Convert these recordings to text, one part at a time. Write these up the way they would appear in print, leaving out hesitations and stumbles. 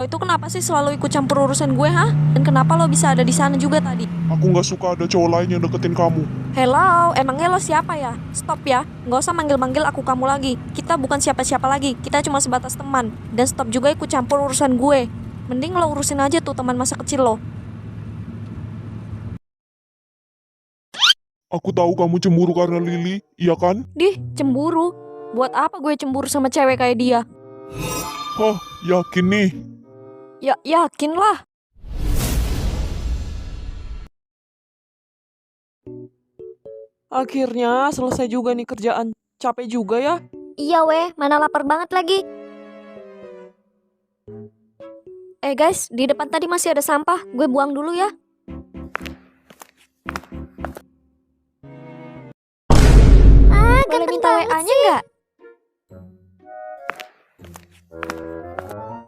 itu kenapa sih selalu ikut campur urusan gue, ha? Dan kenapa lo bisa ada di sana juga tadi? Aku nggak suka ada cowok lain yang deketin kamu. Hello, emangnya lo siapa ya? Stop ya, nggak usah manggil-manggil aku kamu lagi. Kita bukan siapa-siapa lagi, kita cuma sebatas teman. Dan stop juga ikut campur urusan gue. Mending lo urusin aja tuh teman masa kecil lo. Aku tahu kamu cemburu karena Lily, iya kan? Dih, cemburu? Buat apa gue cemburu sama cewek kayak dia? Hah, yakin nih? Ya, yakin lah. Akhirnya selesai juga nih kerjaan. Capek juga ya. Iya weh, mana lapar banget lagi. Guys, di depan tadi masih ada sampah. Gue buang dulu ya. Boleh Ganteng minta banget WA-nya nggak?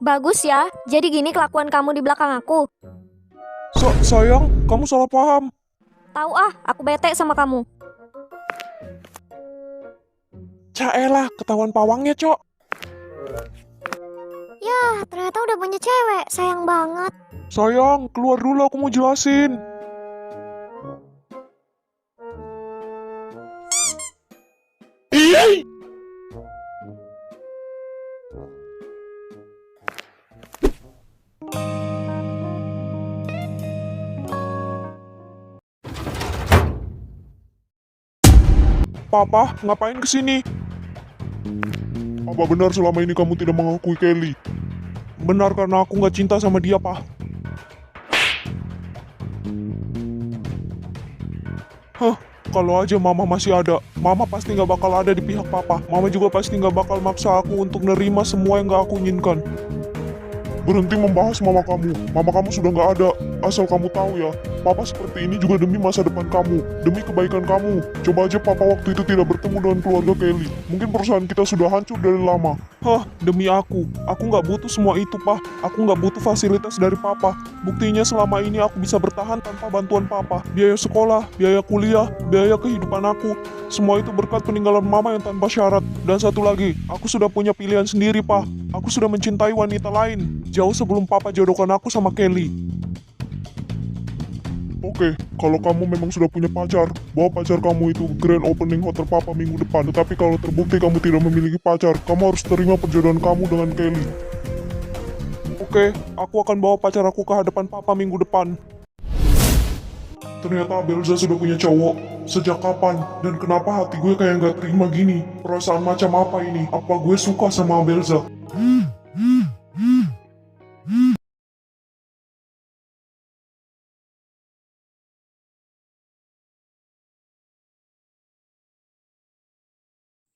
Bagus ya. Jadi gini kelakuan kamu di belakang aku. Sayang, kamu salah paham. Tahu ah, aku bete sama kamu. Caelah, ketahuan pawangnya, Cok. Ya, ternyata udah punya cewek. Sayang banget. Sayang, keluar dulu aku mau jelasin. Papa, ngapain kesini? Apa benar selama ini kamu tidak mengakui Kelly? Benar karena aku nggak cinta sama dia, Pak. Hah, kalau aja mama masih ada, mama pasti nggak bakal ada di pihak papa. Mama juga pasti nggak bakal maksa aku untuk nerima semua yang nggak aku inginkan. Berhenti membahas mama kamu. Mama kamu sudah nggak ada. Asal kamu tahu ya, papa seperti ini juga demi masa depan kamu, demi kebaikan kamu. Coba aja papa waktu itu tidak bertemu dengan keluarga Kelly. Mungkin perusahaan kita sudah hancur dari lama. Hah, demi aku nggak butuh semua itu, Pak. Aku nggak butuh fasilitas dari papa. Buktinya selama ini aku bisa bertahan tanpa bantuan papa. Biaya sekolah, biaya kuliah, biaya kehidupan aku. Semua itu berkat peninggalan mama yang tanpa syarat. Dan satu lagi, aku sudah punya pilihan sendiri, Pak. Aku sudah mencintai wanita lain, jauh sebelum papa jodohkan aku sama Kelly. Oke, kalau kamu memang sudah punya pacar, bawa pacar kamu itu ke grand opening hotel papa minggu depan. Tetapi kalau terbukti kamu tidak memiliki pacar, kamu harus terima perjodohan kamu dengan Kelly. Oke, aku akan bawa pacar aku ke hadapan papa minggu depan. Ternyata Belza sudah punya cowok. Sejak kapan? Dan kenapa hati gue kayak nggak terima gini? Perasaan macam apa ini? Apa gue suka sama Belza?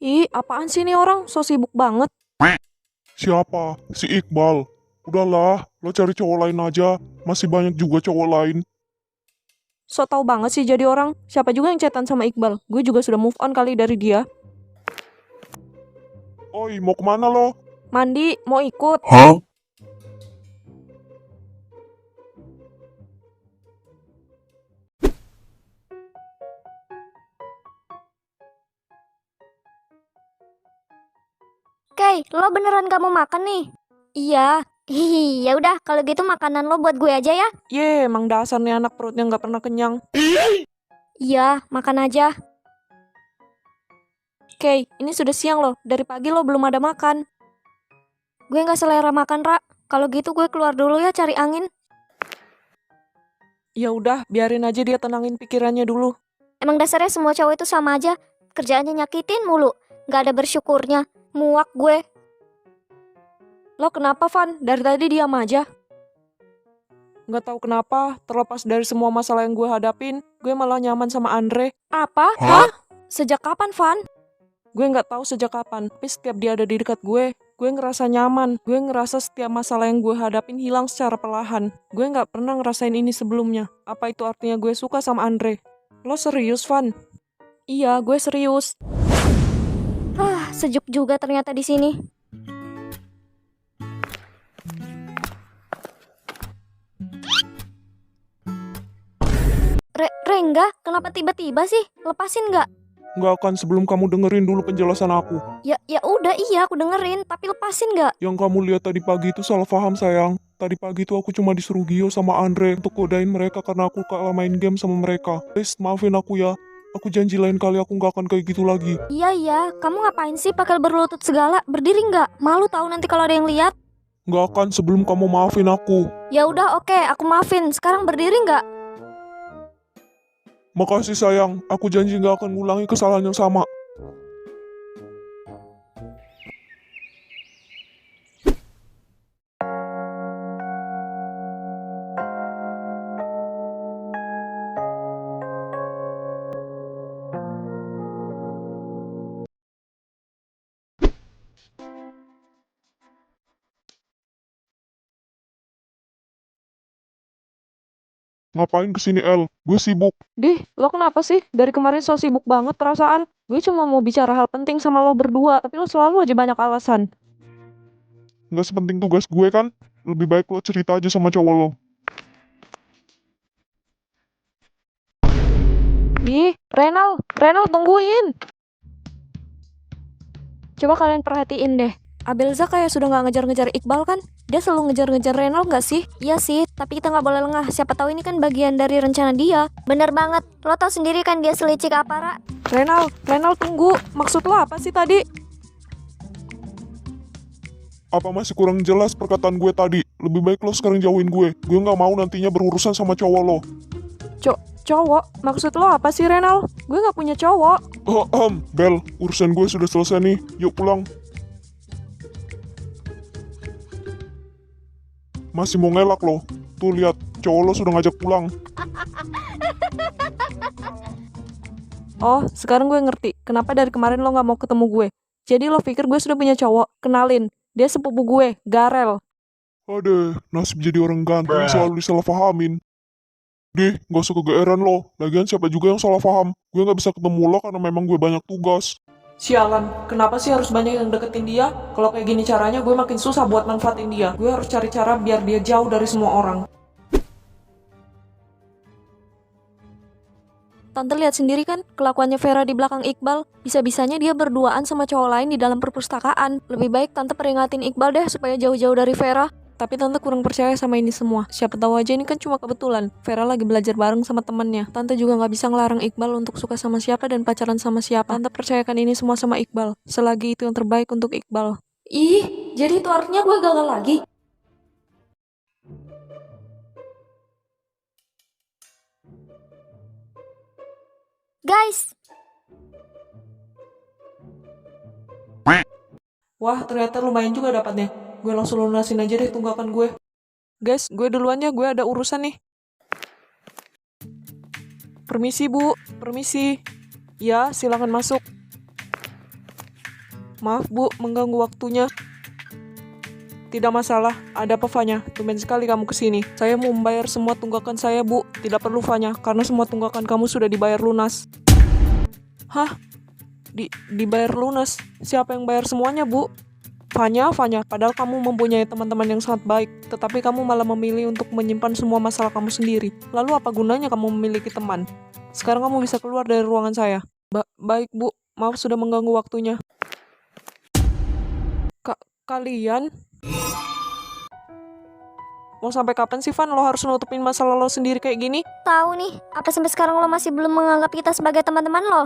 Ih, apaan sih nih orang? So sibuk banget. Siapa? Si Iqbal. Udahlah, lo cari cowok lain aja. Masih banyak juga cowok lain. So tau banget sih jadi orang. Siapa juga yang chatan sama Iqbal? Gue juga sudah move on kali dari dia. Oi, mau kemana lo? Mandi, mau ikut? Kay, lo beneran gak mau makan nih? Iya. Hihi, ya udah kalau gitu makanan lo buat gue aja ya. Ye, emang dasar nih anak perutnya nggak pernah kenyang. Iya, makan aja. Kay, ini sudah siang loh. Dari pagi lo belum ada makan. Gue gak selera makan, Ra. Kalau gitu gue keluar dulu ya cari angin. Ya udah, biarin aja dia tenangin pikirannya dulu. Emang dasarnya semua cowok itu sama aja. Kerjaannya nyakitin mulu. Gak ada bersyukurnya. Muak gue. Lo kenapa, Van? Dari tadi diam aja. Nggak tahu kenapa, terlepas dari semua masalah yang gue hadapin, gue malah nyaman sama Andre. Apa? Hah? Sejak kapan, Van? Gue nggak tahu sejak kapan, tapi setiap dia ada di dekat gue ngerasa nyaman. Gue ngerasa setiap masalah yang gue hadapin hilang secara perlahan. Gue nggak pernah ngerasain ini sebelumnya. Apa itu artinya gue suka sama Andre? Lo serius, Van? Iya, gue serius. Sejuk juga ternyata di sini. Rengga, kenapa tiba-tiba sih? Lepasin nggak? Nggak akan sebelum kamu dengerin dulu penjelasan aku. Ya udah iya aku dengerin, tapi lepasin nggak? Yang kamu lihat tadi pagi itu salah paham, sayang. Tadi pagi tuh aku cuma disuruh Gio sama Andre untuk godain mereka karena aku kalah main game sama mereka. Please, maafin aku ya. Aku janji lain kali aku nggak akan kayak gitu lagi. Iya, kamu ngapain sih pakai berlutut segala? Berdiri nggak? Malu tahu nanti kalau ada yang lihat. Nggak akan sebelum kamu maafin aku. Ya udah, oke, aku maafin. Sekarang berdiri nggak? Makasih sayang, aku janji nggak akan ngulangi kesalahan yang sama. Ngapain kesini El? Gue sibuk. Dih, lo kenapa sih? Dari kemarin so sibuk banget perasaan. Gue cuma mau bicara hal penting sama lo berdua, tapi lo selalu aja banyak alasan. Nggak sepenting tugas gue kan? Lebih baik lo cerita aja sama cowok lo. Ih, Renal tungguin. Coba kalian perhatiin deh. Abelza kayak sudah nggak ngejar-ngejar Iqbal kan? Dia selalu ngejar-ngejar Renal nggak sih? Iya sih, tapi kita nggak boleh lengah. Siapa tahu ini kan bagian dari rencana dia. Bener banget. Lo tau sendiri kan dia selicik apa, Ra? Renal tunggu. Maksud lo apa sih tadi? Apa masih kurang jelas perkataan gue tadi? Lebih baik lo sekarang jauhin gue. Gue nggak mau nantinya berurusan sama cowok lo. Cowok? Maksud lo apa sih Renal? Gue nggak punya cowok. Bel, urusan gue sudah selesai nih. Yuk pulang. Masih mau ngelak lo. Tuh lihat, cowok lo sudah ngajak pulang. Oh, sekarang gue ngerti. Kenapa dari kemarin lo nggak mau ketemu gue? Jadi lo pikir gue sudah punya cowok? Kenalin, dia sepupu gue, Garel. Aduh, nasib jadi orang ganteng selalu disalahpahamin. Deh, gak usah kegeeran lo. Lagian siapa juga yang salah paham. Gue gak bisa ketemu lo karena memang gue banyak tugas. Sialan, kenapa sih harus banyak yang deketin dia? Kalau kayak gini caranya gue makin susah buat manfaatin dia. Gue harus cari cara biar dia jauh dari semua orang. Tante lihat sendiri kan kelakuannya Vera di belakang Iqbal. Bisa-bisanya dia berduaan sama cowok lain di dalam perpustakaan. Lebih baik Tante peringatin Iqbal deh supaya jauh-jauh dari Vera. Tapi Tante kurang percaya sama ini semua. Siapa tahu aja ini kan cuma kebetulan. Vera lagi belajar bareng sama temannya. Tante juga nggak bisa ngelarang Iqbal untuk suka sama siapa dan pacaran sama siapa. Tante percayakan ini semua sama Iqbal. Selagi itu yang terbaik untuk Iqbal. Ih, jadi itu artinya gue gagal lagi. Guys, Wah, ternyata lumayan juga dapatnya. Gue langsung lunasin aja deh tunggakan gue. Guys, gue duluan ya, gue ada urusan nih. Permisi Bu, permisi. Ya, silakan masuk. Maaf Bu, mengganggu waktunya. Tidak masalah, ada apa Fanya? Tumben sekali kamu kesini. Saya mau membayar semua tunggakan saya Bu. Tidak perlu Fanya, karena semua tunggakan kamu sudah dibayar lunas. Hah? Dibayar lunas? Siapa yang bayar semuanya Bu? Fanya, padahal kamu mempunyai teman-teman yang sangat baik, tetapi kamu malah memilih untuk menyimpan semua masalah kamu sendiri. Lalu apa gunanya kamu memiliki teman? Sekarang kamu bisa keluar dari ruangan saya. Baik Bu, maaf sudah mengganggu waktunya. Kalian? Mau sampai kapan sih Van lo harus nutupin masalah lo sendiri kayak gini? tahu nih, apa sampai sekarang lo masih belum menganggap kita sebagai teman-teman lo?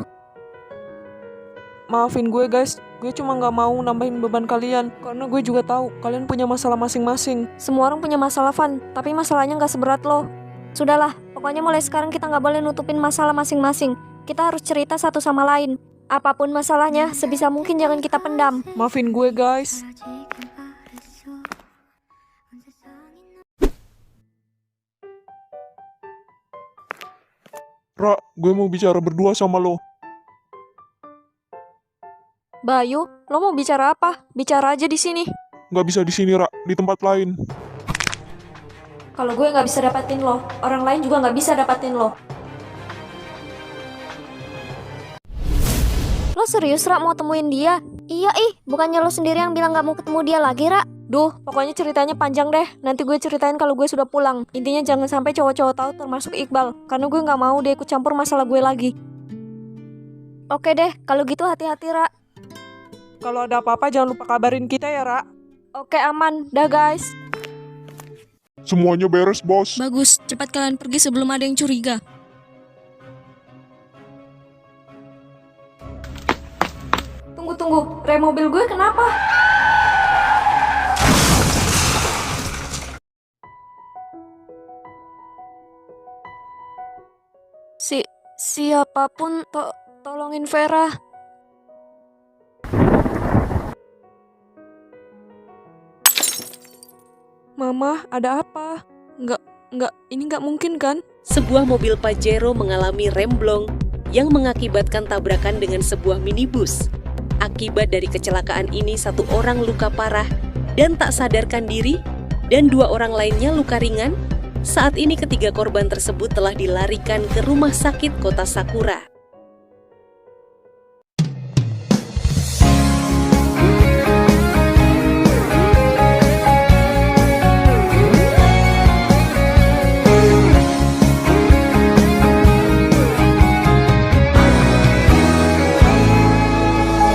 Maafin gue guys, gue cuma gak mau nambahin beban kalian. Karena gue juga tahu kalian punya masalah masing-masing. Semua orang punya masalah, Van. Tapi masalahnya nggak seberat lo. Sudahlah, pokoknya mulai sekarang kita nggak boleh nutupin masalah masing-masing. Kita harus cerita satu sama lain. Apapun masalahnya, sebisa mungkin jangan kita pendam. Maafin gue guys. Ra, gue mau bicara berdua sama lo. Bayu, lo mau bicara apa? Bicara aja di sini. Nggak bisa di sini, Ra. Di tempat lain. Kalau gue nggak bisa dapatin lo, orang lain juga nggak bisa dapatin lo. Lo serius, Ra, mau temuin dia? Iya, bukannya lo sendiri yang bilang nggak mau ketemu dia lagi, Ra? Duh, pokoknya ceritanya panjang deh. Nanti gue ceritain kalau gue sudah pulang. Intinya jangan sampai cowok-cowok tahu termasuk Iqbal. Karena gue nggak mau dia ikut campur masalah gue lagi. Oke deh, kalau gitu hati-hati, Ra. Kalau ada apa-apa jangan lupa kabarin kita ya Ra. Oke, aman. Dah guys. Semuanya beres, bos. Bagus, cepat kalian pergi sebelum ada yang curiga. Tunggu, rem mobil gue kenapa? Siapapun tolongin Vera. Mama, ada apa? Ini nggak mungkin kan? Sebuah mobil Pajero mengalami remblong yang mengakibatkan tabrakan dengan sebuah minibus. Akibat dari kecelakaan ini, 1 orang luka parah dan tak sadarkan diri, dan 2 orang lainnya luka ringan. Saat ini ketiga korban tersebut telah dilarikan ke rumah sakit Kota Sakura.